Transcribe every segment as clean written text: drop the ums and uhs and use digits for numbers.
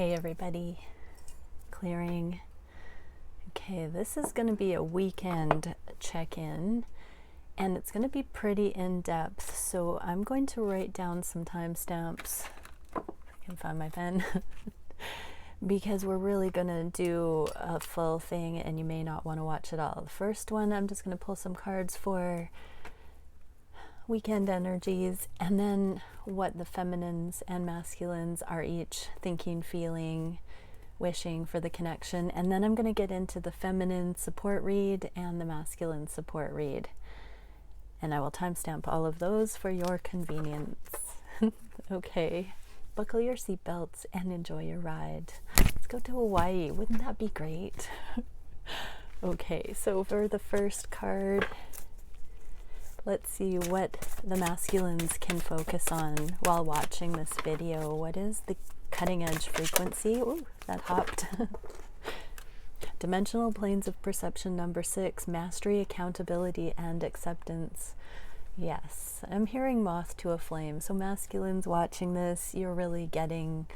Hey everybody, clearing. Okay, this is going to be a weekend check-in and it's going to be pretty in-depth, so I'm going to write down some timestamps, if I can find my pen, because we're really going to do a full thing and you may not want to watch it all. The first one, I'm just going to pull some cards for weekend energies, and then what the feminines and masculines are each thinking, feeling, wishing for the connection. And then I'm going to get into the feminine support read and the masculine support read, and I will timestamp all of those for your convenience. Okay, buckle your seatbelts and enjoy your ride. Let's go to Hawaii. Wouldn't that be great? Okay, so for the first card, let's see what the masculines can focus on while watching this video. What is the cutting edge frequency? Ooh, that hopped. Dimensional planes of perception number 6, mastery, accountability, and acceptance. Yes, I'm hearing moth to a flame. So masculines watching this, you're really getting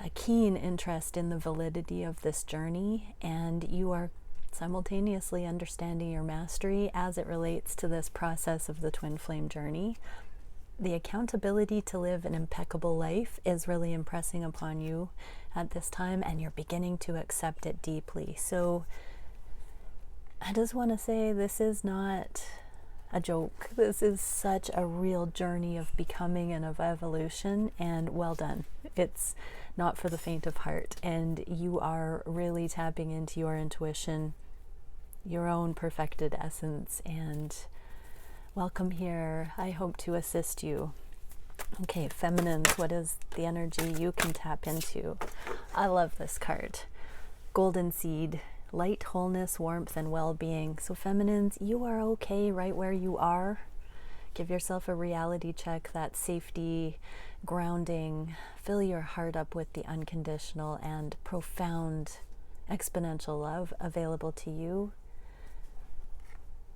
a keen interest in the validity of this journey, and you are simultaneously understanding your mastery as it relates to this process of the twin flame journey. The accountability to live an impeccable life is really impressing upon you at this time, and you're beginning to accept it deeply. So I just want to say, this is not a joke. This is such a real journey of becoming and of evolution, and well done. It's not for the faint of heart, and you are really tapping into your intuition, your own perfected essence, and welcome here. I hope to assist you. Okay, feminines, what is the energy you can tap into? I love this card. Golden seed, light, wholeness, warmth, and well-being. So feminines, you are okay right where you are. Give yourself a reality check, that safety, grounding. Fill your heart up with the unconditional and profound exponential love available to you.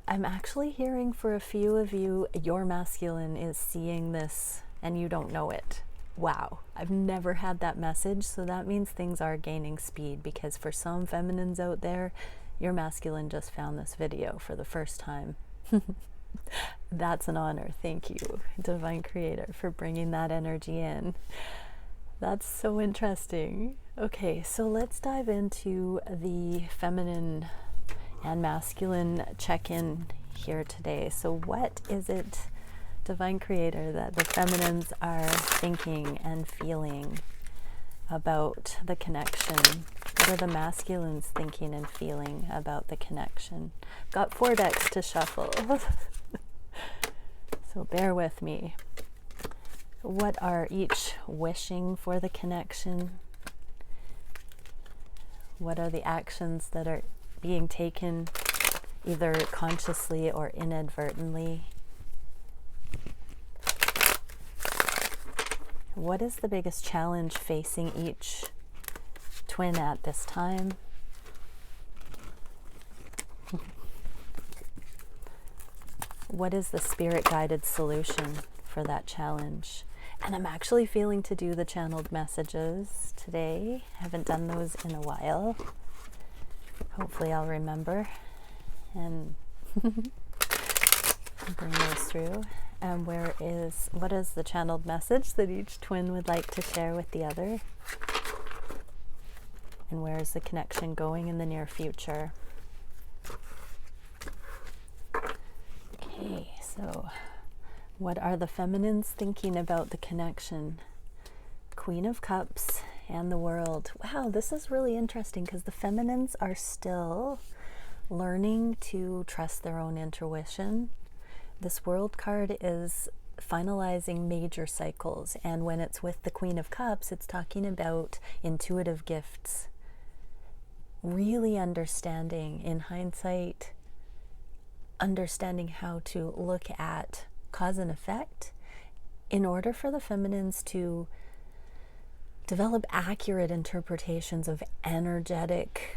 I'm actually hearing for a few of you, your masculine is seeing this and you don't know it. Wow, I've never had that message, so that means things are gaining speed, because for some feminines out there, your masculine just found this video for the first time. That's an honor. Thank you, Divine Creator, for bringing that energy in. That's so interesting. Okay, so let's dive into the feminine and masculine check-in here today. So what is it, Divine Creator, that the feminines are thinking and feeling about the connection? What are the masculines thinking and feeling about the connection? Got 4 decks to shuffle. So bear with me. What are each wishing for the connection? What are the actions that are being taken, either consciously or inadvertently? What is the biggest challenge facing each twin at this time? What is the spirit-guided solution for that challenge? And I'm actually feeling to do the channeled messages today. Haven't done those in a while. Hopefully I'll remember and bring those through. And what is the channeled message that each twin would like to share with the other? And where is the connection going in the near future? Okay, so what are the feminines thinking about the connection? Queen of Cups and the World. Wow, this is really interesting, because the feminines are still learning to trust their own intuition. This World card is finalizing major cycles, and when it's with the Queen of Cups, it's talking about intuitive gifts. Really understanding, in hindsight, understanding how to look at cause and effect in order for the feminines to develop accurate interpretations of energetic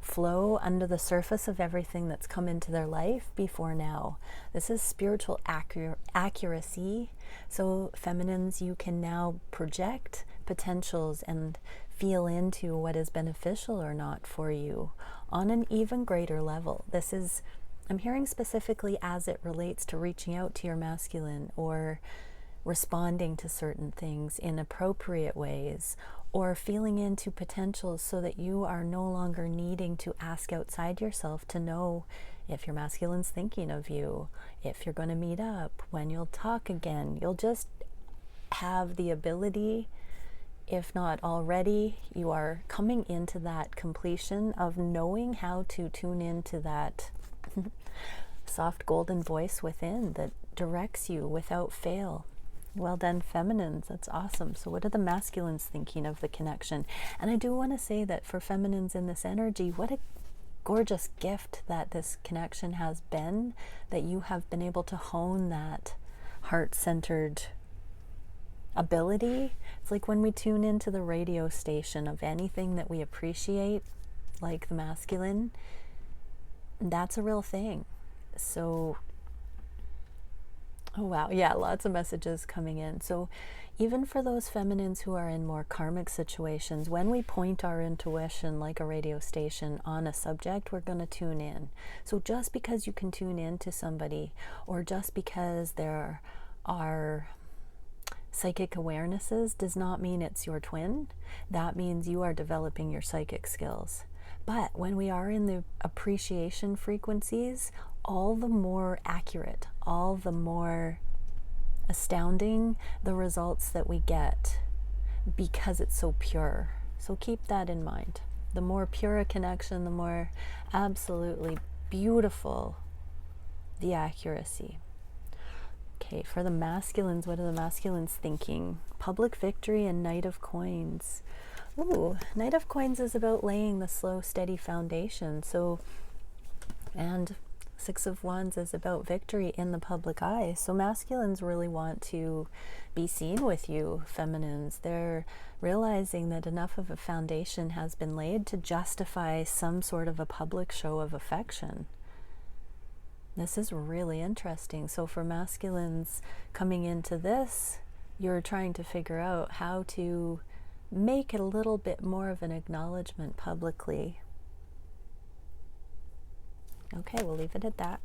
flow under the surface of everything that's come into their life before now. This is spiritual accuracy. So feminines, you can now project potentials and feel into what is beneficial or not for you on an even greater level. This is, I'm hearing specifically as it relates to reaching out to your masculine or responding to certain things in appropriate ways, or feeling into potentials so that you are no longer needing to ask outside yourself to know if your masculine's thinking of you, if you're going to meet up, when you'll talk again. You'll just have the ability, if not already, you are coming into that completion of knowing how to tune into that soft golden voice within that directs you without fail. Well done, feminines. That's awesome. So what are the masculines thinking of the connection? And I do want to say that for feminines in this energy, what a gorgeous gift that this connection has been, that you have been able to hone that heart-centered ability. It's like when we tune into the radio station of anything that we appreciate, like the masculine, that's a real thing. So, oh wow, yeah, lots of messages coming in. So even for those feminines who are in more karmic situations, when we point our intuition like a radio station on a subject, we're going to tune in. So just because you can tune in to somebody, or just because there are psychic awarenesses, does not mean it's your twin. That means you are developing your psychic skills. But when we are in the appreciation frequencies, all the more accurate, all the more astounding the results that we get, because it's so pure. So keep that in mind. The more pure a connection, the more absolutely beautiful the accuracy. Okay, for the masculines, what are the masculines thinking? Public victory and Knight of Coins. Ooh, Knight of Coins is about laying the slow, steady foundation. So, and Six of Wands is about victory in the public eye. So masculines really want to be seen with you, feminines. They're realizing that enough of a foundation has been laid to justify some sort of a public show of affection. This is really interesting. So for masculines coming into this, you're trying to figure out how to make it a little bit more of an acknowledgement publicly. Okay, we'll leave it at that.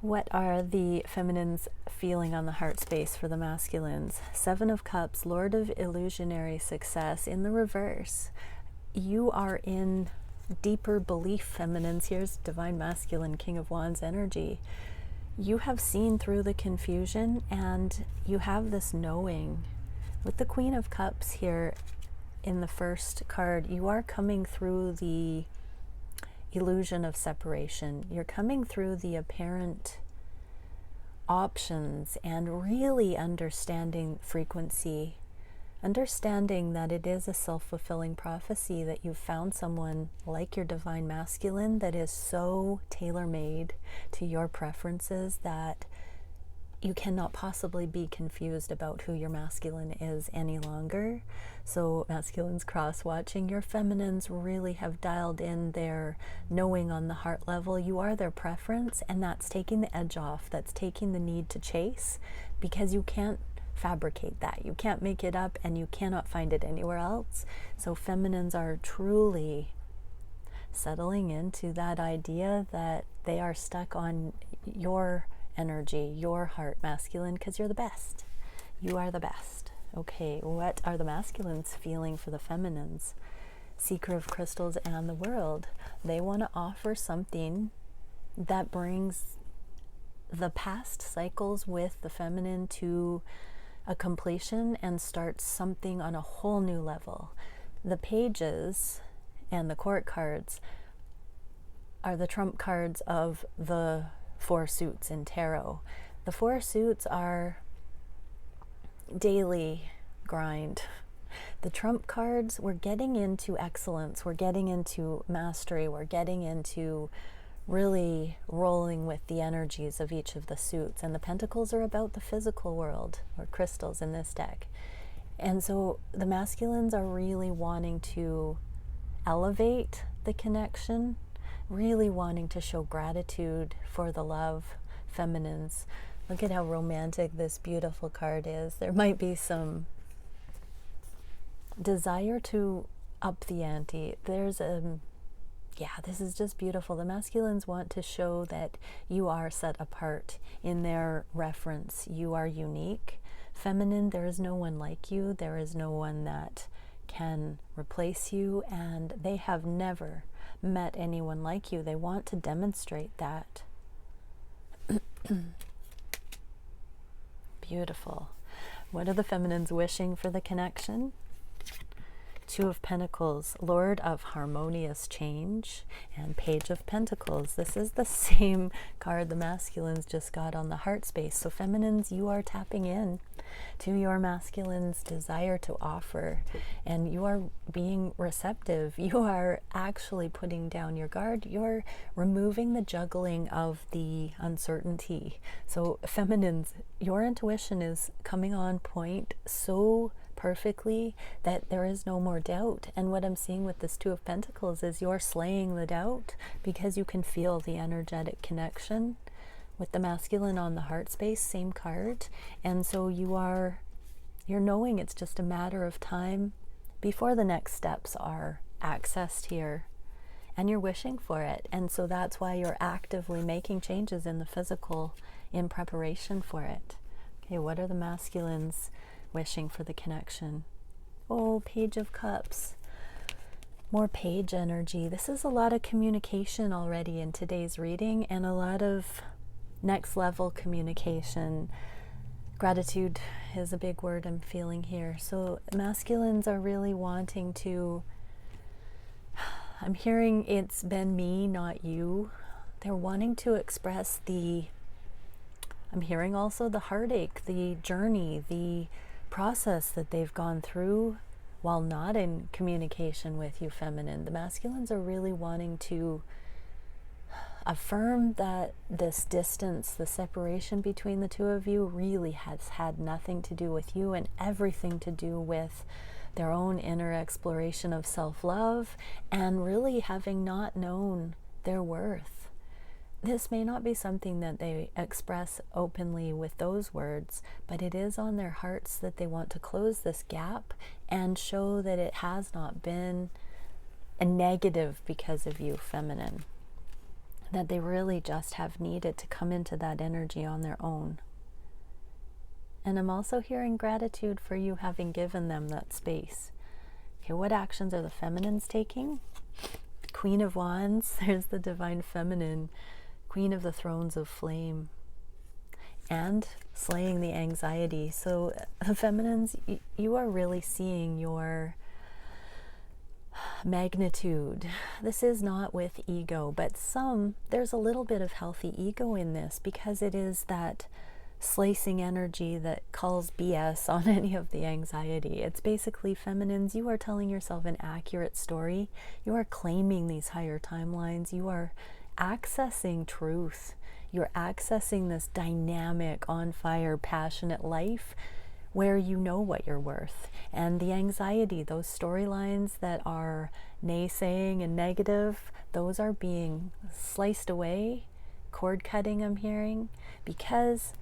What are the feminines feeling on the heart space for the masculines? Seven of Cups, Lord of Illusionary Success in the reverse. You are in deeper belief, feminines. Here's Divine Masculine, King of Wands energy. You have seen through the confusion and you have this knowing. With the Queen of Cups here in the first card, you are coming through the illusion of separation. You're coming through the apparent options and really understanding frequency, understanding that it is a self-fulfilling prophecy, that you've found someone like your Divine Masculine that is so tailor-made to your preferences that you cannot possibly be confused about who your masculine is any longer. So masculines cross-watching, your feminines really have dialed in their knowing on the heart level. You are their preference, and that's taking the edge off. That's taking the need to chase, because you can't fabricate that. You can't make it up, and you cannot find it anywhere else. So feminines are truly settling into that idea that they are stuck on your energy, your heart, masculine, because you're the best. You are the best. Okay, what are the masculines feeling for the feminines? Seeker of Crystals and the World. They want to offer something that brings the past cycles with the feminine to a completion and starts something on a whole new level. The pages and the court cards are the trump cards of the four suits in tarot. The four suits are daily grind. The trump cards, we're getting into excellence, we're getting into mastery, we're getting into really rolling with the energies of each of the suits. And the pentacles are about the physical world, or crystals in this deck. And so the masculines are really wanting to elevate the connection, really wanting to show gratitude for the love. Feminines, look at how romantic this beautiful card is. There might be some desire to up the ante. There's yeah, this is just beautiful. The masculines want to show that you are set apart in their reference. You are unique. Feminine, there is no one like you. There is no one that can replace you, and they have never met anyone like you. They want to demonstrate that. Beautiful. What are the feminines wishing for the connection? Two of Pentacles, Lord of Harmonious Change, and Page of Pentacles. This is the same card the masculines just got on the heart space. So feminines, you are tapping in to your masculine's desire to offer, and you are being receptive. You are actually putting down your guard. You're removing the juggling of the uncertainty. So feminines, your intuition is coming on point so perfectly that there is no more doubt. And what I'm seeing with this Two of Pentacles is you're slaying the doubt because you can feel the energetic connection with the masculine on the heart space, same card. And so you're knowing it's just a matter of time before the next steps are accessed here, and you're wishing for it. And so that's why you're actively making changes in the physical in preparation for it. Okay, what are the masculines wishing for the connection? Oh, Page of Cups. More page energy. This is a lot of communication already in today's reading, and a lot of next level communication. Gratitude is a big word I'm feeling here. So masculines are really wanting to, I'm hearing it's been me, not you. They're wanting to express I'm hearing also the heartache, the journey, the process that they've gone through while not in communication with you, feminine. The masculines are really wanting to affirm that this distance, the separation between the two of you, really has had nothing to do with you and everything to do with their own inner exploration of self-love and really having not known their worth. This may not be something that they express openly with those words, but it is on their hearts that they want to close this gap and show that it has not been a negative because of you, feminine. That they really just have needed to come into that energy on their own. And I'm also hearing gratitude for you having given them that space. Okay, what actions are the feminines taking? Queen of Wands, there's the divine feminine, Queen of the Thrones of Flame, and slaying the anxiety. So the feminines, you are really seeing your magnitude. This is not with ego, but there's a little bit of healthy ego in this because it is that slicing energy that calls BS on any of the anxiety. It's basically, feminines, you are telling yourself an accurate story. You are claiming these higher timelines. You are accessing truth. You're accessing this dynamic, on fire, passionate life where you know what you're worth. And the anxiety, those storylines that are naysaying and negative, those are being sliced away, cord cutting, I'm hearing, because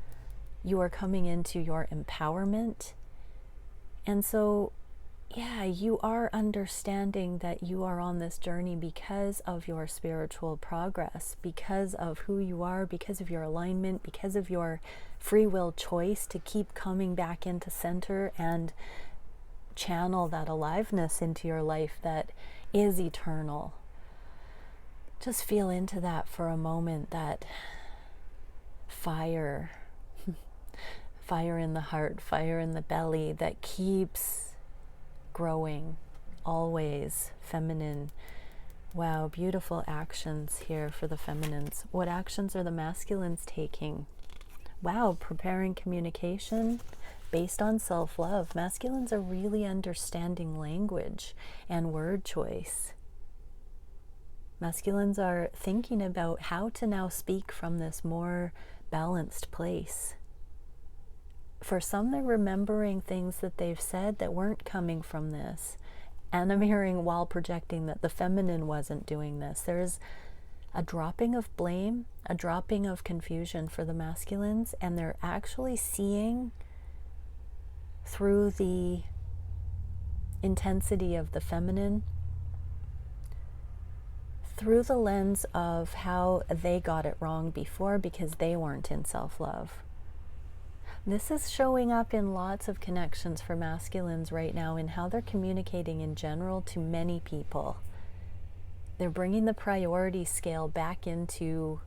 you are coming into your empowerment. And so, yeah, you are understanding that you are on this journey because of your spiritual progress, because of who you are, because of your alignment, because of your free will choice to keep coming back into center and channel that aliveness into your life that is eternal. Just feel into that for a moment, that fire, fire in the heart, fire in the belly that keeps growing, always, feminine. Wow, beautiful actions here for the feminines. What actions are the masculines taking? Wow, preparing communication based on self-love. Masculines are really understanding language and word choice. Masculines are thinking about how to now speak from this more balanced place. For some, they're remembering things that they've said that weren't coming from this. And I'm hearing, while projecting, that the feminine wasn't doing this. There's a dropping of blame, a dropping of confusion for the masculines, and they're actually seeing through the intensity of the feminine through the lens of how they got it wrong before because they weren't in self-love. This is showing up in lots of connections for masculines right now in how they're communicating in general to many people. They're bringing the priority scale back into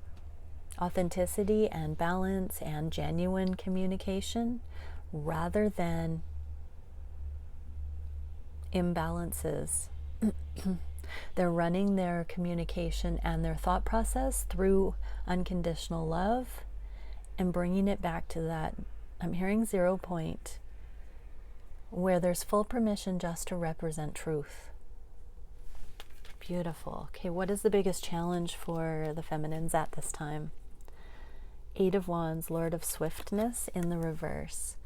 authenticity and balance and genuine communication rather than imbalances. They're running their communication and their thought process through unconditional love and bringing it back to that, I'm hearing 0 point, where there's full permission just to represent truth. Beautiful. Okay, what is the biggest challenge for the feminines at this time? 8 of Wands, Lord of Swiftness in the reverse.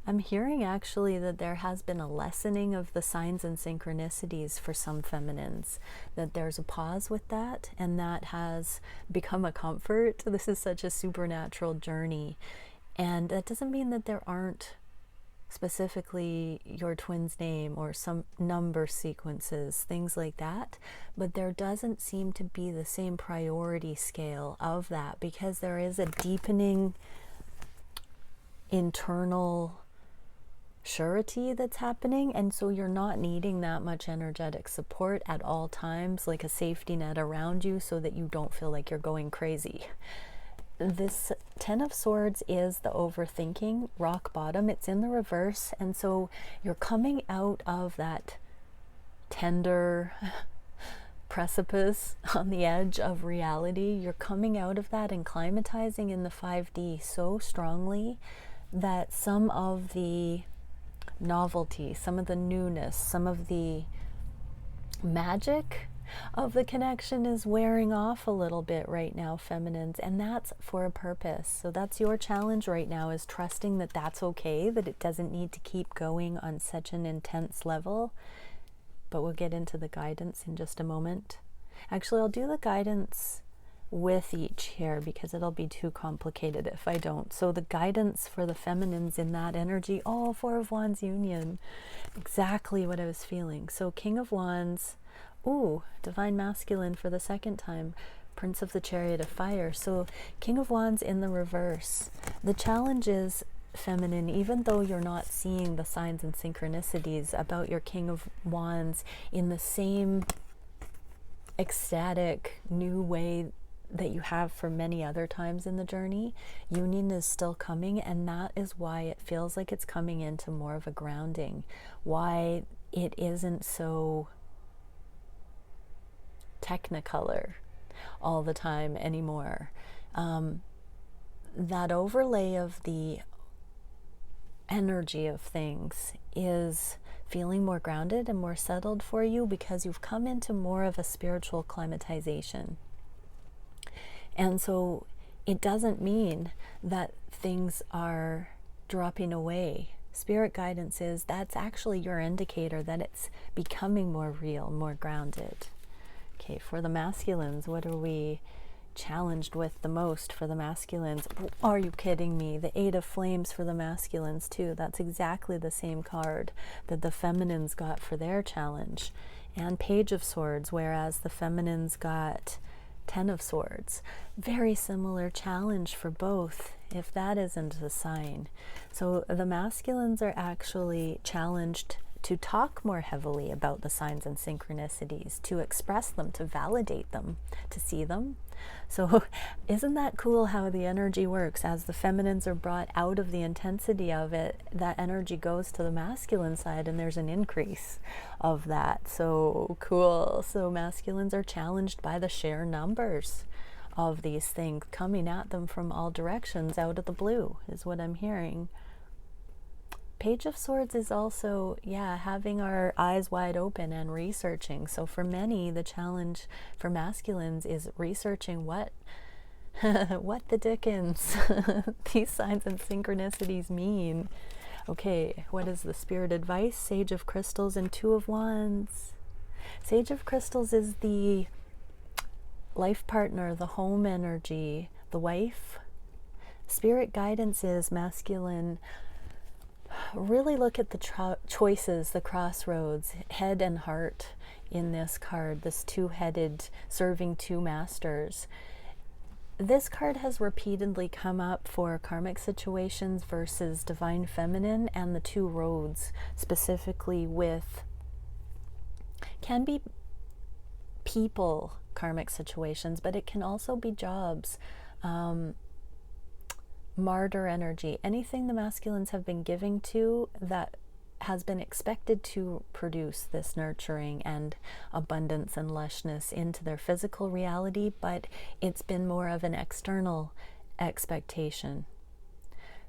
I'm hearing actually that there has been a lessening of the signs and synchronicities for some feminines, that there's a pause with that, and that has become a comfort. This is such a supernatural journey, and that doesn't mean that there aren't specifically your twin's name or some number sequences, things like that, but there doesn't seem to be the same priority scale of that because there is a deepening internal surety that's happening, and so you're not needing that much energetic support at all times, like a safety net around you so that you don't feel like you're going crazy. This 10 of Swords is the overthinking, rock bottom. It's in the reverse, and so you're coming out of that tender precipice on the edge of reality. You're coming out of that and climatizing in the 5D so strongly that some of the novelty, some of the newness, some of the magic of the connection is wearing off a little bit right now, feminines, and that's for a purpose. So that's your challenge right now, is trusting that that's okay, that it doesn't need to keep going on such an intense level. But we'll get into the guidance in just a moment. Actually, I'll do the guidance with each here because it'll be too complicated if I don't. So the guidance for the feminines in that energy, oh, 4 of Wands union, exactly what I was feeling. So King of Wands, ooh, Divine Masculine for the second time, Prince of the Chariot of Fire. So King of Wands in the reverse. The challenge is, feminine, even though you're not seeing the signs and synchronicities about your King of Wands in the same ecstatic new way that you have for many other times in the journey, union is still coming, and that is why it feels like it's coming into more of a grounding, why it isn't so technicolor all the time anymore. That overlay of the energy of things is feeling more grounded and more settled for you because you've come into more of a spiritual climatization. And so it doesn't mean that things are dropping away. Spirit guidance is, that's actually your indicator that it's becoming more real, more grounded. Okay, for the masculines, what are we challenged with the most for the masculines? Are you kidding me? The 8 of Flames for the masculines too. That's exactly the same card that the feminines got for their challenge. And Page of Swords, whereas the feminines got 10 of Swords. Very similar challenge for both, if that isn't a sign. So the masculines are actually challenged to talk more heavily about the signs and synchronicities, to express them, to validate them, to see them. So isn't that cool how the energy works? As the feminines are brought out of the intensity of it, that energy goes to the masculine side and there's an increase of that. So cool. So masculines are challenged by the sheer numbers of these things coming at them from all directions out of the blue, is what I'm hearing. Page of Swords is also, yeah, having our eyes wide open and researching. So for many, the challenge for masculines is researching what the dickens these signs and synchronicities mean. Okay, what is the spirit advice? Sage of Crystals and 2 of Wands. Sage of Crystals is the life partner, the home energy, the wife. Spirit guidance is masculine. really look at the choices, the crossroads, head and heart in this card, this two-headed serving two masters. This card has repeatedly come up for karmic situations versus divine feminine, and the two roads specifically with, can be people karmic situations, but it can also be jobs, martyr energy, anything the masculines have been giving to that has been expected to produce this nurturing and abundance and lushness into their physical reality, but it's been more of an external expectation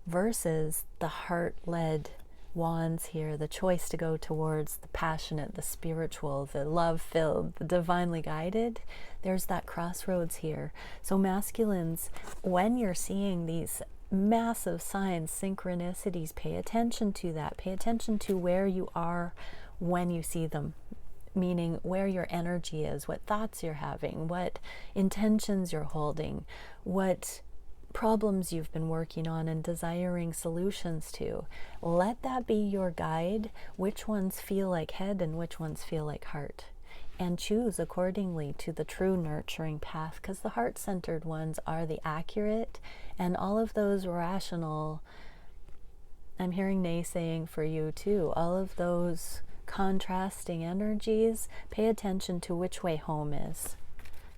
versus the heart-led wands here, the choice to go towards the passionate, the spiritual, the love-filled, the divinely guided. There's that crossroads here. So masculines, when you're seeing these massive signs, synchronicities, pay attention to that. Pay attention to where you are when you see them, meaning where your energy is, what thoughts you're having, what intentions you're holding, what problems you've been working on and desiring solutions to. Let that be your guide, which ones feel like head and which ones feel like heart, and choose accordingly to the true nurturing path, because the heart-centered ones are the accurate, and all of those rational, I'm hearing naysaying for you too, all of those contrasting energies, pay attention to which way home is.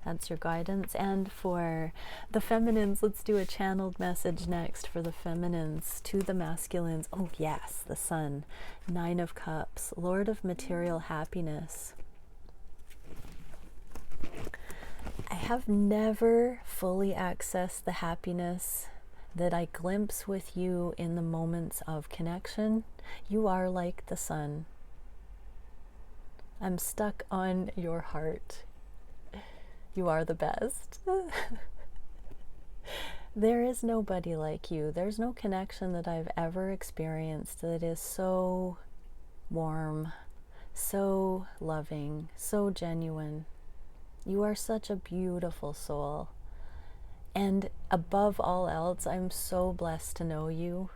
That's your guidance. And for the feminines, let's do a channeled message next for the feminines to the masculines. Oh yes, the Sun, 9 of Cups, Lord of material happiness. I have never fully accessed the happiness that I glimpse with you in the moments of connection. You are like the sun. I'm stuck on your heart. You are the best. There is nobody like you. There's no connection that I've ever experienced that is so warm, so loving, so genuine. You are such a beautiful soul. And above all else, I'm so blessed to know you,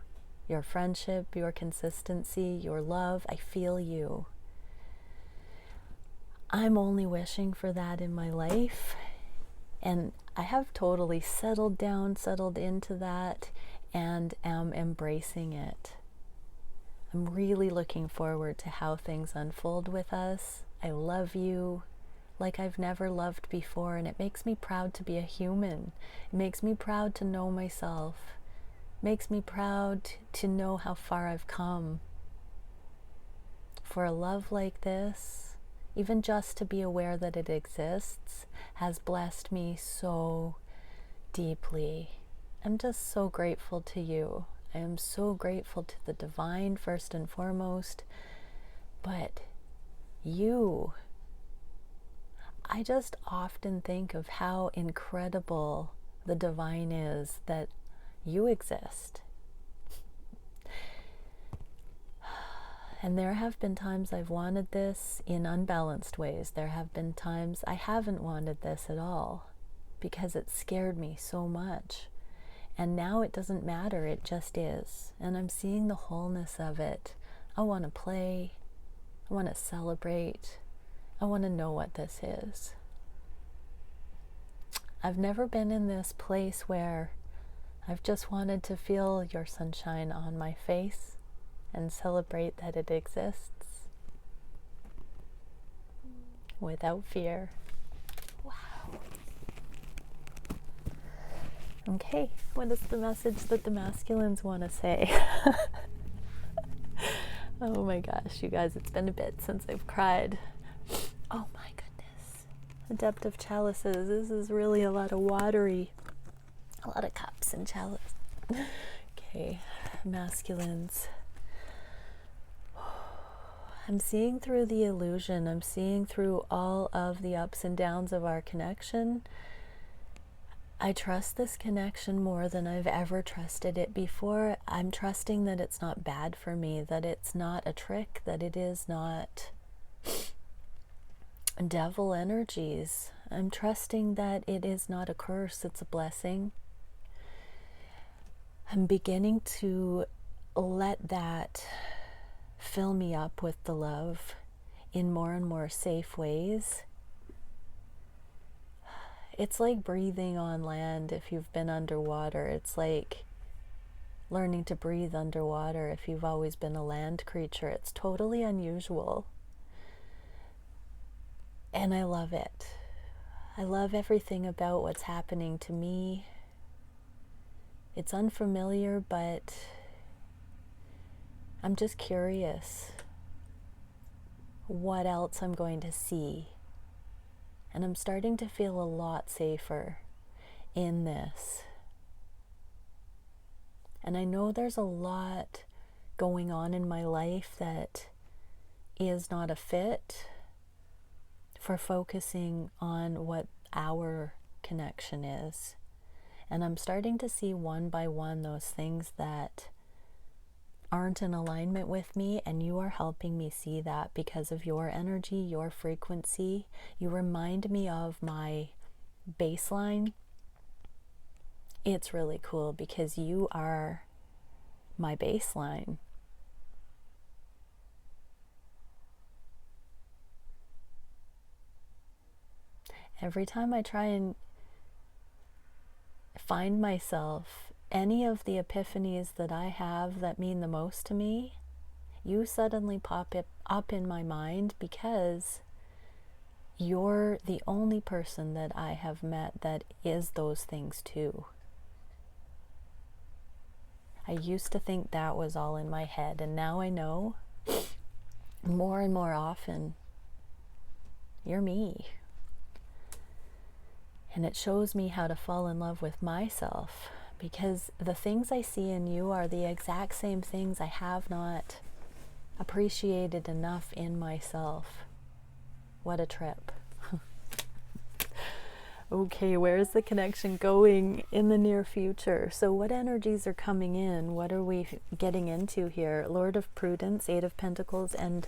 your friendship, your consistency, your love. I feel you. I'm only wishing for that in my life, and I have totally settled down, settled into that, and am embracing it. I'm really looking forward to how things unfold with us. I love you like I've never loved before, and it makes me proud to be a human. It makes me proud to know myself. It makes me proud to know how far I've come. For a love like this, even just to be aware that it exists, has blessed me so deeply. I'm just so grateful to you. I am so grateful to the divine first and foremost, but you, I just often think of how incredible the divine is that you exist. And there have been times I've wanted this in unbalanced ways. There have been times I haven't wanted this at all because it scared me so much. And now it doesn't matter, it just is. And I'm seeing the wholeness of it. I want to play. I want to celebrate. I want to know what this is. I've never been in this place where I've just wanted to feel your sunshine on my face and celebrate that it exists without fear. Wow. Okay, what is the message that the masculines want to say? Oh my gosh, you guys, it's been a bit since I've cried. Oh my goodness. Adept of Chalices. This is really a lot of watery, a lot of cups and chalice. Okay, masculines. I'm seeing through the illusion. I'm seeing through all of the ups and downs of our connection. I trust this connection more than I've ever trusted it before. I'm trusting that it's not bad for me, that it's not a trick, that it is not devil energies. I'm trusting that it is not a curse, it's a blessing. I'm beginning to let that fill me up with the love in more and more safe ways. It's like breathing on land if you've been underwater. It's like learning to breathe underwater if you've always been a land creature. It's totally unusual. And I love it. I love everything about what's happening to me. It's unfamiliar, but I'm just curious what else I'm going to see. And I'm starting to feel a lot safer in this. And I know there's a lot going on in my life that is not a fit for focusing on what our connection is. And I'm starting to see one by one those things that aren't in alignment with me, and you are helping me see that because of your energy, your frequency. You remind me of my baseline. It's really cool because you are my baseline. Every time I try and find myself, any of the epiphanies that I have that mean the most to me, you suddenly pop up in my mind because you're the only person that I have met that is those things too. I used to think that was all in my head, and now I know more and more often, you're me. And it shows me how to fall in love with myself, because the things I see in you are the exact same things I have not appreciated enough in myself. What a trip. Okay, where is the connection going in the near future? So what energies are coming in? What are we getting into here? Lord of Prudence, Eight of Pentacles, and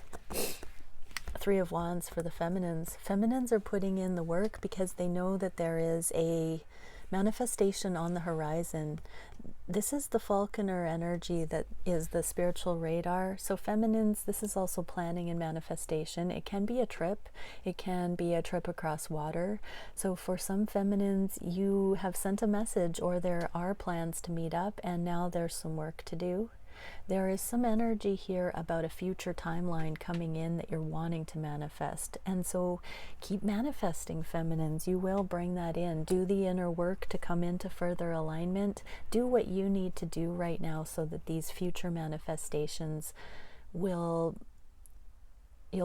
Three of Wands for the feminines. Feminines are putting in the work because they know that there is a manifestation on the horizon. This is the Falconer energy that is the spiritual radar. So feminines, this is also planning and manifestation. It can be a trip. It can be a trip across water. So for some feminines, you have sent a message or there are plans to meet up, and now there's some work to do. There is some energy here about a future timeline coming in that you're wanting to manifest. And so keep manifesting, feminines. You will bring that in. Do the inner work to come into further alignment. Do what you need to do right now so that these future manifestations you'll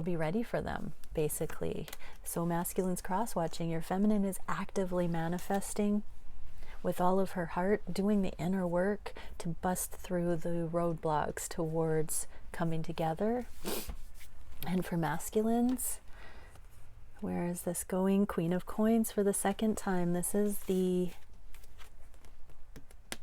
be ready for them, basically. So masculines cross-watching, your feminine is actively manifesting with all of her heart, doing the inner work to bust through the roadblocks towards coming together. And for masculines, where is this going? Queen of Coins for the second time. This is the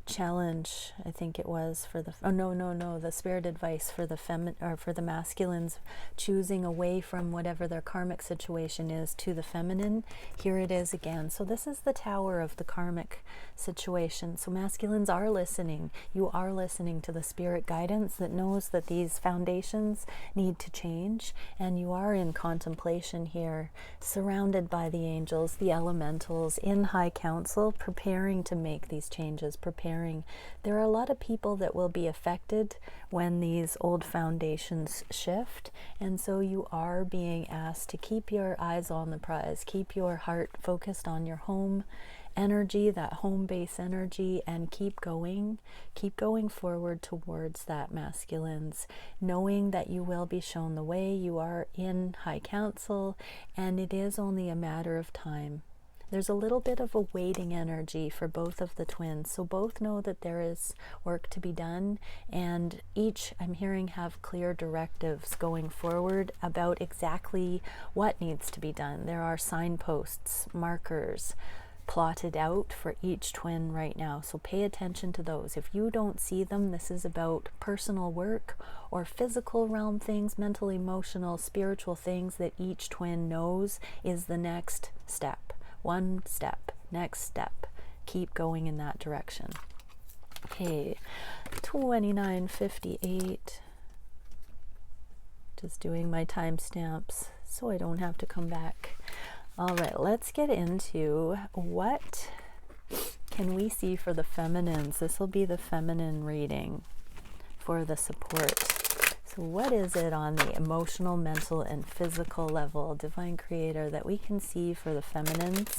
challenge, I think it was, for the the spirit advice for the for the masculines, choosing away from whatever their karmic situation is to the feminine. Here it is again. So this is the Tower of the karmic situation. So masculines are listening. You are listening to the spirit guidance that knows that these foundations need to change, and you are in contemplation here, surrounded by the angels, the elementals, in high council, preparing to make these changes, preparing. There are a lot of people that will be affected when these old foundations shift, and so you are being asked to keep your eyes on the prize, keep your heart focused on your home energy, that home base energy, and keep going forward towards that, masculines, knowing that you will be shown the way. You are in high council, and it is only a matter of time. There's a little bit of a waiting energy for both of the twins. So both know that there is work to be done, and each, I'm hearing, have clear directives going forward about exactly what needs to be done. There are signposts, markers plotted out for each twin right now. So pay attention to those. If you don't see them, this is about personal work or physical realm things, mental, emotional, spiritual things that each twin knows is the next step. One step, next step. Keep going in that direction. Okay, 29:58. Just doing my timestamps so I don't have to come back. All right, let's get into what can we see for the feminines. This will be the feminine reading for the support. So what is it on the emotional, mental, and physical level, Divine Creator, that we can see for the feminines?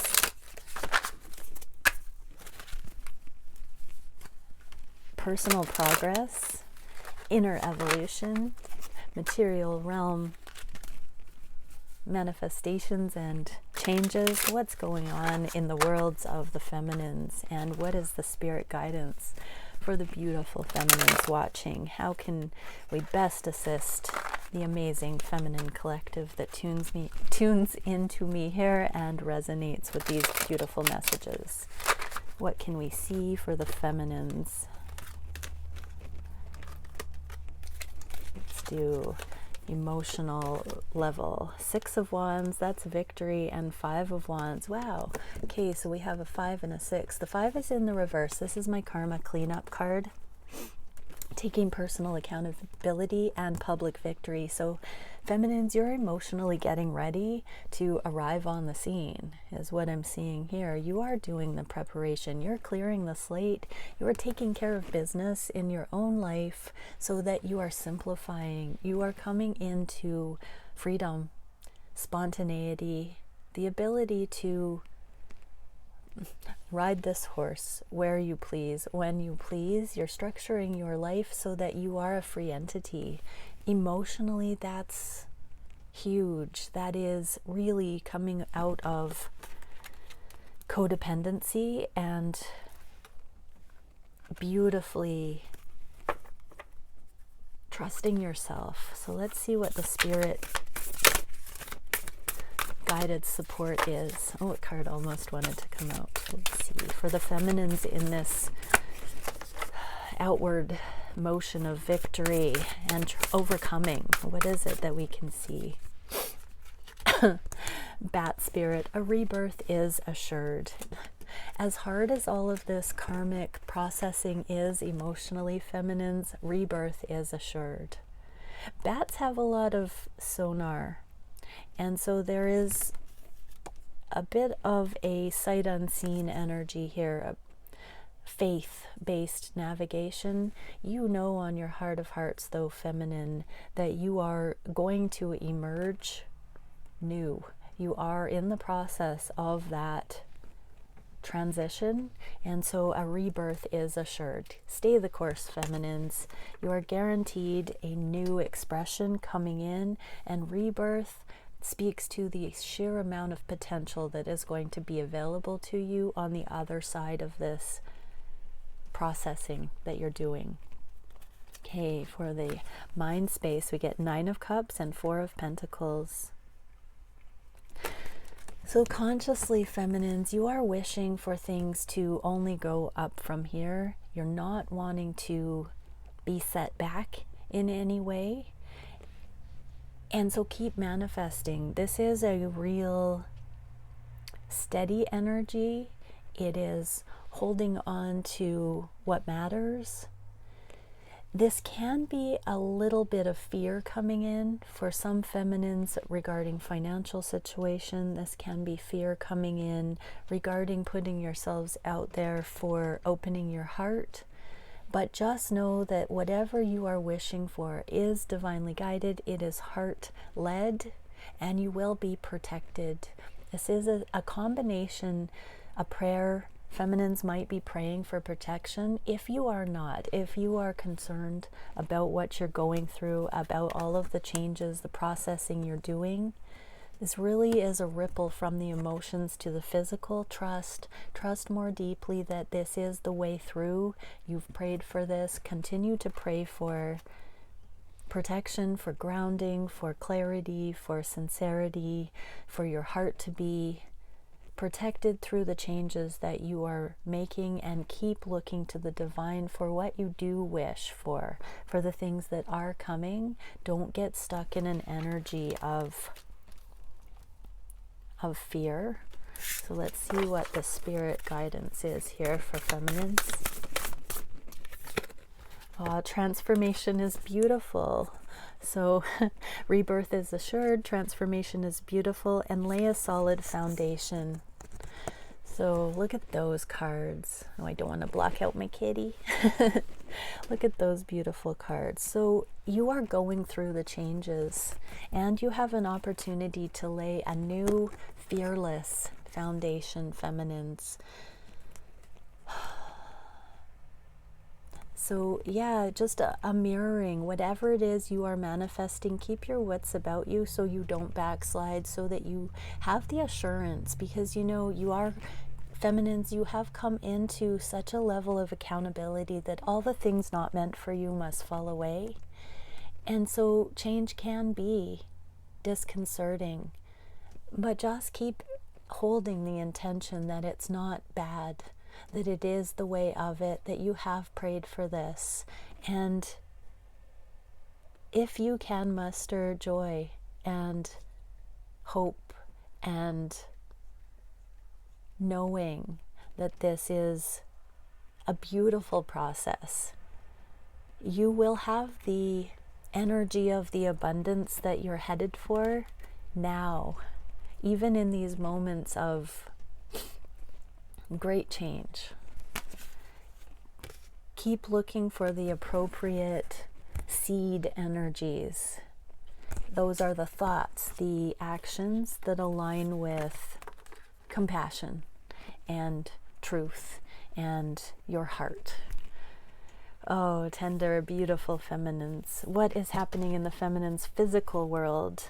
Personal progress, inner evolution, material realm manifestations and changes. What's going on in the worlds of the feminines, and what is the spirit guidance for the beautiful feminines watching? How can we best assist the amazing feminine collective that tunes into me here and resonates with these beautiful messages? What can we see for the feminines? Let's do emotional level. 6 of Wands, that's victory, and 5 of Wands. Wow. Okay, so we have a 5 and a 6. The 5 is in the reverse. This is my karma cleanup card. Taking personal accountability and public victory. So feminines, you're emotionally getting ready to arrive on the scene, is what I'm seeing here. You are doing the preparation. You're clearing the slate. You are taking care of business in your own life so that you are simplifying. You are coming into freedom, spontaneity, the ability to ride this horse where you please, when you please. You're structuring your life so that you are a free entity. Emotionally, that's huge. That is really coming out of codependency and beautifully trusting yourself. So let's see what the spirit guided support is. Oh, a card almost wanted to come out. Let's see. For the feminines in this outward motion of victory and overcoming, what is it that we can see? Bat spirit, a rebirth is assured. As hard as all of this karmic processing is emotionally, feminines, rebirth is assured. Bats have a lot of sonar. And so there is a bit of a sight unseen energy here, a faith-based navigation. You know on your heart of hearts, though, feminine, that you are going to emerge new. You are in the process of that transition, and so a rebirth is assured. Stay the course, feminines. You are guaranteed a new expression coming in, and rebirth speaks to the sheer amount of potential that is going to be available to you on the other side of this processing that you're doing. Okay, for the mind space, we get 9 of Cups and 4 of Pentacles. So consciously, feminines, you are wishing for things to only go up from here. You're not wanting to be set back in any way. And so keep manifesting. This is a real steady energy. It is holding on to what matters. This can be a little bit of fear coming in for some feminines regarding financial situation. This can be fear coming in regarding putting yourselves out there for opening your heart. But just know that whatever you are wishing for is divinely guided, it is heart-led, and you will be protected. This is a combination, a prayer. Feminines might be praying for protection. If you are not, if you are concerned about what you're going through, about all of the changes, the processing you're doing, this really is a ripple from the emotions to the physical. Trust more deeply that this is the way through. You've prayed for this. Continue to pray for protection, for grounding, for clarity, for sincerity, for your heart to be protected through the changes that you are making, and keep looking to the divine for what you do wish for the things that are coming. Don't get stuck in an energy of fear. So let's see what the spirit guidance is here for feminines. Transformation is beautiful. So rebirth is assured, transformation is beautiful, and lay a solid foundation. So look at those cards. Oh, I don't want to block out my kitty. Look at those beautiful cards. So you are going through the changes, and you have an opportunity to lay a new, fearless foundation, feminines. So yeah, just a mirroring, whatever it is you are manifesting, keep your wits about you so you don't backslide, so that you have the assurance, because you know you are feminines, you have come into such a level of accountability that all the things not meant for you must fall away. And so change can be disconcerting, but just keep holding the intention that it's not bad, that it is the way of it, that you have prayed for this. And if you can muster joy and hope and knowing that this is a beautiful process, you will have the energy of the abundance that you're headed for now, even in these moments of great change. Keep looking for the appropriate seed energies. Those are the thoughts, the actions that align with compassion and truth and your heart. Oh, tender, beautiful feminines. What is happening in the feminine's physical world?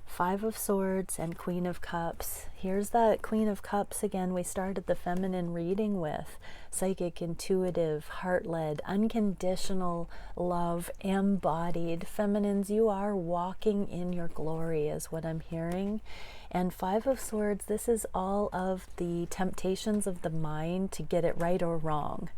Five of Swords and Queen of Cups. Here's that Queen of Cups again we started the feminine reading with. Psychic, intuitive, heart-led, unconditional love embodied. Feminines, you are walking in your glory is what I'm hearing. And Five of Swords, this is all of the temptations of the mind to get it right or wrong.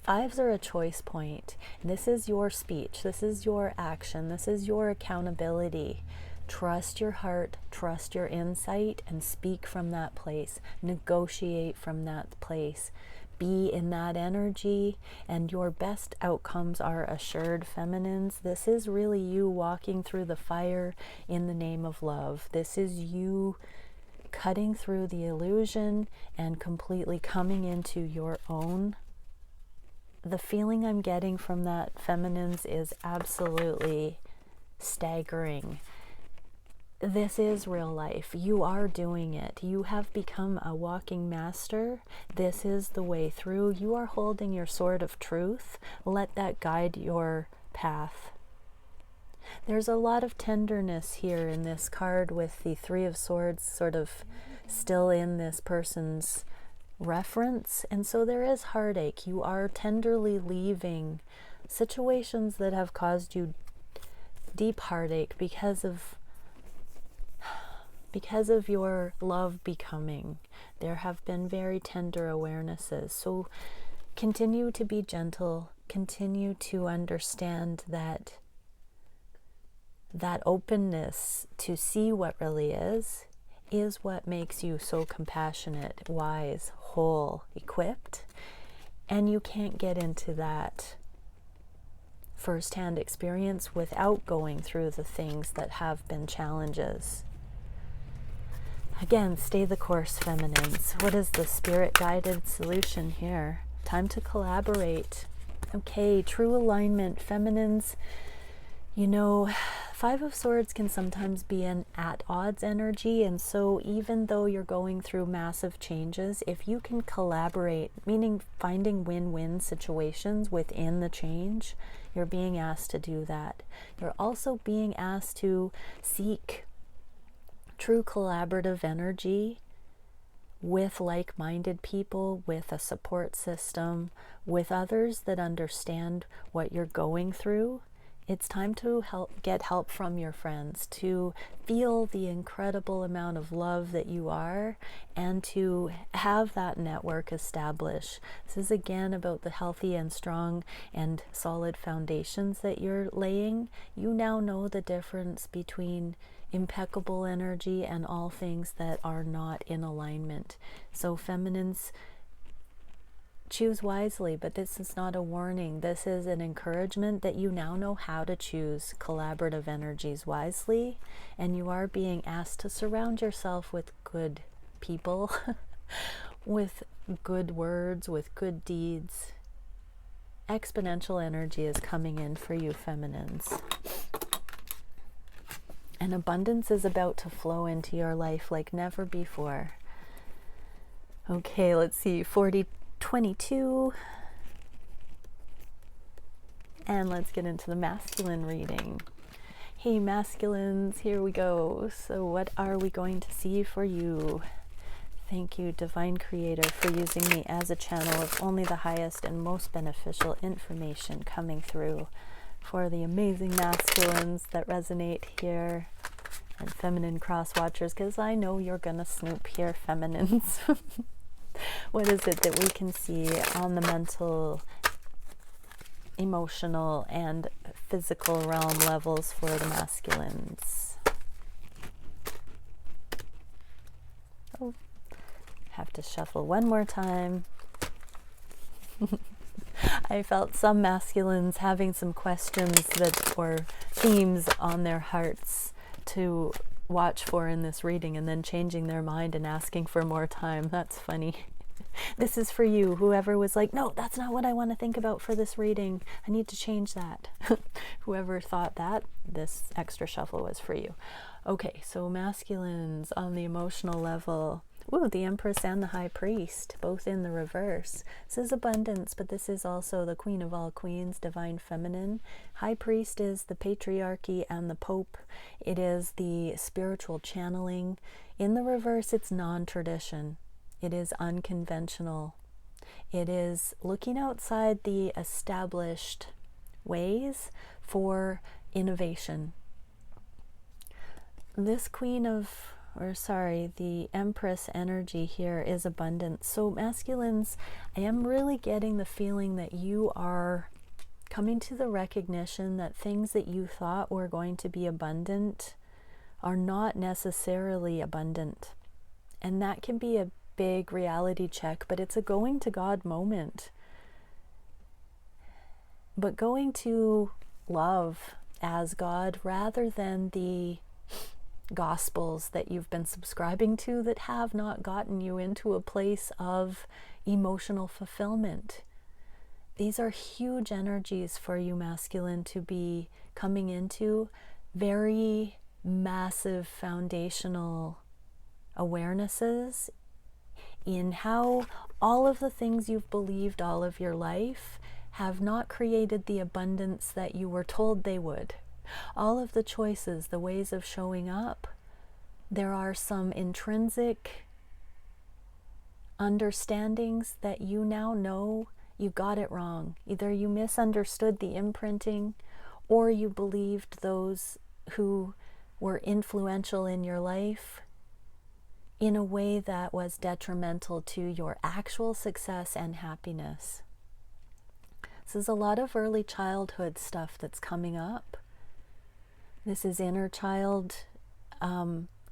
Fives are a choice point. This is your speech. This is your action. This is your accountability. Trust your heart, trust your insight, and speak from that place. Negotiate from that place. Be in that energy, and your best outcomes are assured, feminines. This is really you walking through the fire in the name of love. This is you cutting through the illusion and completely coming into your own. The feeling I'm getting from that, feminines, is absolutely staggering. This is real life. You are doing it. You have become a walking master. This is the way through. You are holding your sword of truth. Let that guide your path. There's a lot of tenderness here in this card with the Three of Swords sort of still in this person's reference. And so there is heartache. You are tenderly leaving situations that have caused you deep heartache because of your love becoming. There have been very tender awarenesses. So continue to be gentle. Continue to understand that openness to see what really is what makes you so compassionate, wise, whole, equipped. And you can't get into that firsthand experience without going through the things that have been challenges. Again, stay the course, feminines. What is the spirit-guided solution here? Time to collaborate. Okay, true alignment, feminines. You know, Five of Swords can sometimes be an at odds energy, and so even though you're going through massive changes, if you can collaborate, meaning finding win-win situations within the change, you're being asked to do that. You're also being asked to seek true collaborative energy with like-minded people, with a support system, with others that understand what you're going through. It's time to get help from your friends, to feel the incredible amount of love that you are, and to have that network established. This is again about the healthy and strong and solid foundations that you're laying. You now know the difference between impeccable energy and all things that are not in alignment. So feminines, choose wisely, but this is not a warning. This is an encouragement that you now know how to choose collaborative energies wisely, and you are being asked to surround yourself with good people, with good words, with good deeds. Exponential energy is coming in for you, feminines. And abundance is about to flow into your life like never before. Okay, let's see, 4022. And let's get into the masculine reading. Hey, masculines, here we go. So what are we going to see for you? Thank you, Divine Creator, for using me as a channel of only the highest and most beneficial information coming through for the amazing masculines that resonate here, and feminine cross watchers, because I know you're gonna snoop here, feminines. What is it that we can see on the mental, emotional, and physical realm levels for the masculines? Oh, have to shuffle one more time. I felt some masculines having some questions that or themes on their hearts to watch for in this reading, and then changing their mind and asking for more time. That's funny. This is for you, whoever was like, no, that's not what I want to think about for this reading. I need to change that. Whoever thought that, this extra shuffle was for you. Okay, so masculines on the emotional level. Ooh, the Empress and the High Priest, both in the reverse. This is abundance, but this is also the Queen of all Queens, Divine Feminine. High Priest is the patriarchy and the Pope. It is the spiritual channeling. In the reverse, it's non-tradition. It is unconventional. It is looking outside the established ways for innovation. This the Empress energy here is abundance. So masculines, I am really getting the feeling that you are coming to the recognition that things that you thought were going to be abundant are not necessarily abundant. And that can be a big reality check, but it's a going to God moment. But going to love as God rather than the gospels that you've been subscribing to that have not gotten you into a place of emotional fulfillment. These are huge energies for you, masculine, to be coming into. Very massive foundational awarenesses in how all of the things you've believed all of your life have not created the abundance that you were told they would. All of the choices, the ways of showing up, there are some intrinsic understandings that you now know you got it wrong. Either you misunderstood the imprinting, or you believed those who were influential in your life in a way that was detrimental to your actual success and happiness. This is a lot of early childhood stuff that's coming up. This is inner child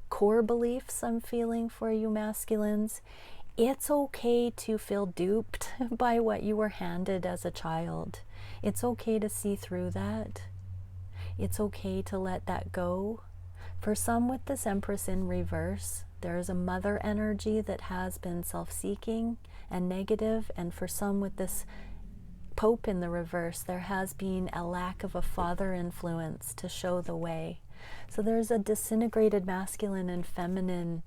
core beliefs I'm feeling for you, masculines. It's okay to feel duped by what you were handed as a child. It's okay to see through that. It's okay to let that go. For some, with this Empress in reverse, there is a mother energy that has been self-seeking and negative, and for some with this Pope in the reverse, there has been a lack of a father influence to show the way. So there's a disintegrated masculine and feminine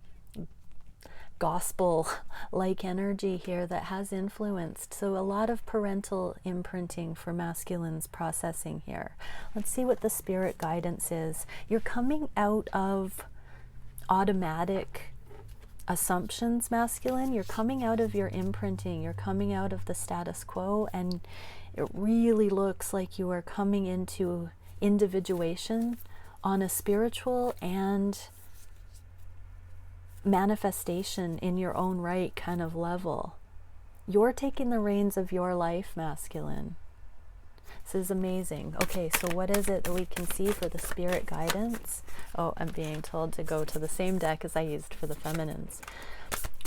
gospel-like energy here that has influenced. So a lot of parental imprinting for masculines processing here. Let's see what the spirit guidance is. You're coming out of automatic assumptions, masculine. You're coming out of your imprinting. You're coming out of the status quo, and it really looks like you are coming into individuation on a spiritual and manifestation in your own right kind of level. You're taking the reins of your life, masculine. This is amazing. Okay, so what is it that we can see for the spirit guidance? Oh, I'm being told to go to the same deck as I used for the feminines.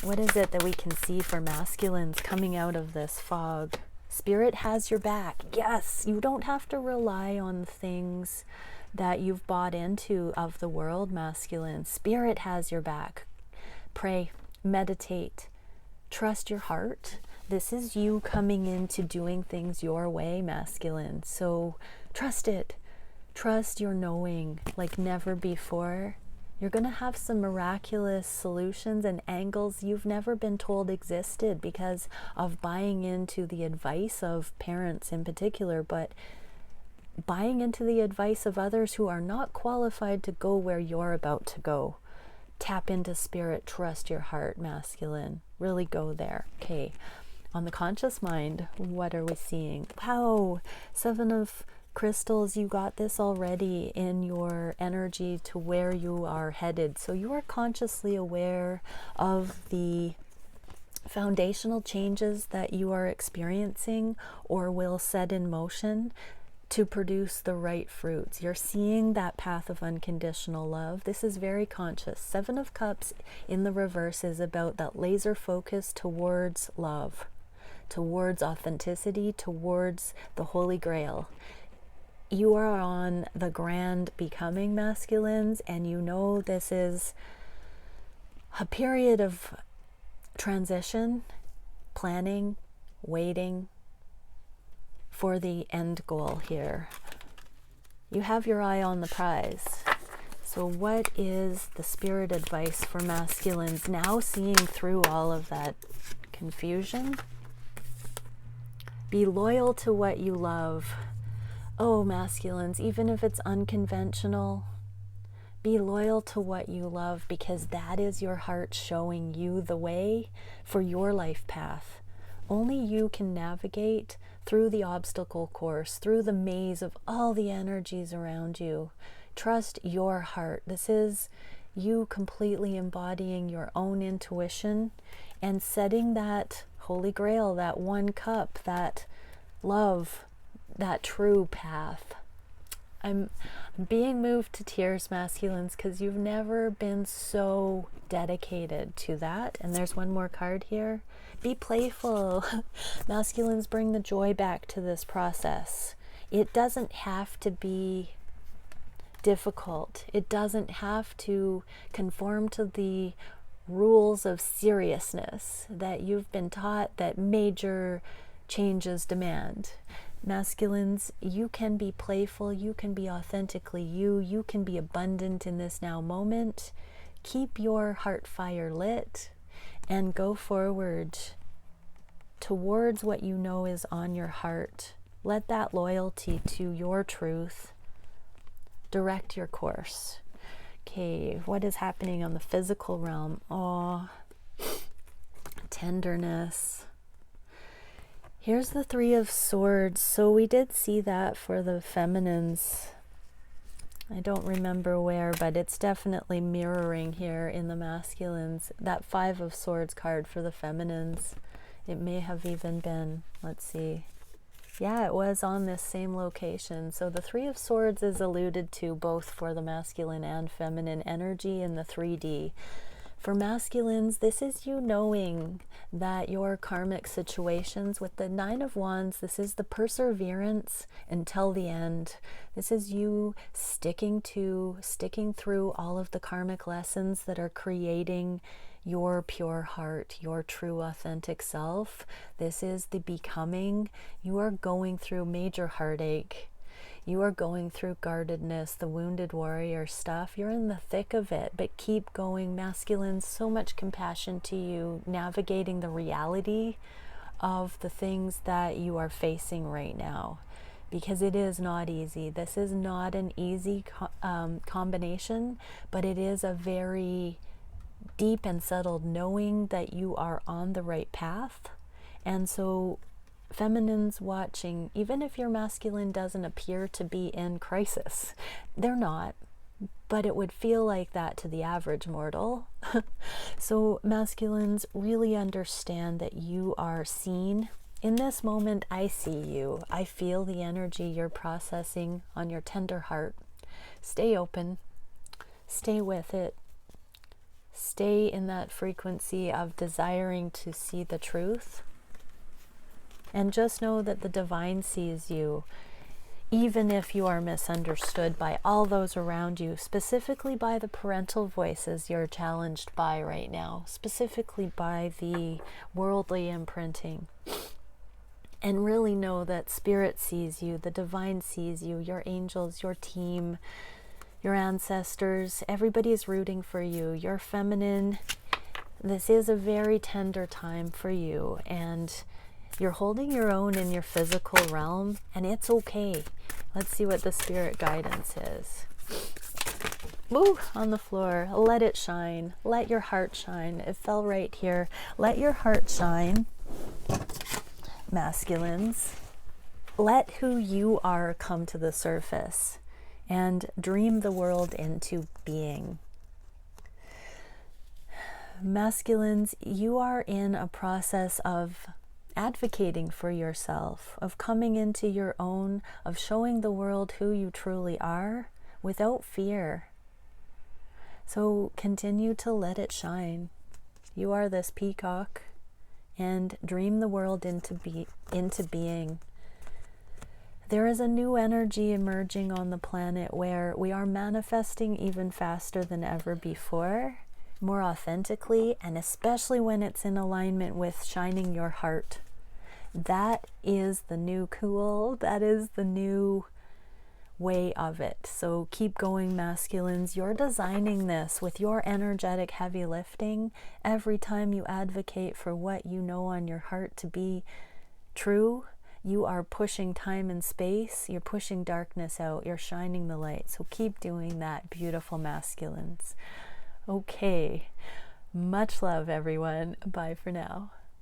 What is it that we can see for masculines coming out of this fog? Spirit has your back. Yes, you don't have to rely on the things that you've bought into of the world, masculine. Spirit has your back. Pray, meditate, trust your heart. This is you coming into doing things your way, masculine. So trust it. Trust your knowing like never before. You're going to have some miraculous solutions and angles you've never been told existed because of buying into the advice of parents in particular, but buying into the advice of others who are not qualified to go where you're about to go. Tap into spirit, trust your heart, masculine. Really go there. Okay. On the conscious mind, what are we seeing? Wow. 7 of crystals, you got this already in your energy to where you are headed. So you are consciously aware of the foundational changes that you are experiencing or will set in motion to produce the right fruits. You're seeing that path of unconditional love. This is very conscious. 7 of Cups in the reverse is about that laser focus towards love, towards authenticity, towards the Holy Grail. You are on the grand becoming, masculines, and you know this is a period of transition, planning, waiting for the end goal here. You have your eye on the prize. So what is the spirit advice for masculines now, seeing through all of that confusion? Be loyal to what you love. Oh, masculines, even if it's unconventional, be loyal to what you love, because that is your heart showing you the way for your life path. Only you can navigate through the obstacle course, through the maze of all the energies around you. Trust your heart. This is you completely embodying your own intuition and setting that Holy Grail, that one cup, that love, that true path. I'm being moved to tears, masculines, because you've never been so dedicated to that. And there's one more card here. Be playful. Masculines, bring the joy back to this process. It doesn't have to be difficult. It doesn't have to conform to the rules of seriousness that you've been taught that major changes demand. Masculines, you can be playful, you can be authentically you can be abundant in this now moment. Keep your heart fire lit and go forward towards what you know is on your heart. Let that loyalty to your truth direct your course. Okay, what is happening on the physical realm? Oh, tenderness. Here's the 3 of Swords. So we did see that for the feminines. I don't remember where, but it's definitely mirroring here in the masculines. That 5 of Swords card for the feminines. It may have even been, let's see. Yeah, it was on this same location. So the 3 of Swords is alluded to both for the masculine and feminine energy in the 3D. For masculines, this is you knowing that your karmic situations with the 9 of Wands, this is the perseverance until the end. This is you sticking through all of the karmic lessons that are creating your pure heart, your true authentic self. This is the becoming. You are going through major heartache. You are going through guardedness, the wounded warrior stuff. You're in the thick of it, but keep going, masculine. So much compassion to you, navigating the reality of the things that you are facing right now, because it is not easy. This is not an easy combination, but it is a very deep and settled knowing that you are on the right path. And so feminines watching, even if your masculine doesn't appear to be in crisis, they're not, but it would feel like that to the average mortal. So masculines, really understand that you are seen. In this moment, I see you. I feel the energy you're processing on your tender heart. Stay open. Stay with it. Stay in that frequency of desiring to see the truth. And just know that the divine sees you, even if you are misunderstood by all those around you, specifically by the parental voices you're challenged by right now, specifically by the worldly imprinting. And really know that Spirit sees you, the divine sees you, your angels, your team, your ancestors, everybody is rooting for you. You're feminine. This is a very tender time for you, and you're holding your own in your physical realm, and it's okay. Let's see what the spirit guidance is. Woo, on the floor. Let it shine. Let your heart shine. It fell right here. Let your heart shine, masculines. Let who you are come to the surface and dream the world into being. Masculines, you are in a process of advocating for yourself, of coming into your own, of showing the world who you truly are without fear. So continue to let it shine. You are this peacock, and dream the world into being. There is a new energy emerging on the planet where we are manifesting even faster than ever before, more authentically, and especially when it's in alignment with shining your heart. That is the new cool. That is the new way of it. So keep going, masculines. You're designing this with your energetic heavy lifting. Every time you advocate for what you know on your heart to be true, you are pushing time and space. You're pushing darkness out. You're shining the light. So keep doing that, beautiful masculines. Okay. Much love, everyone. Bye for now.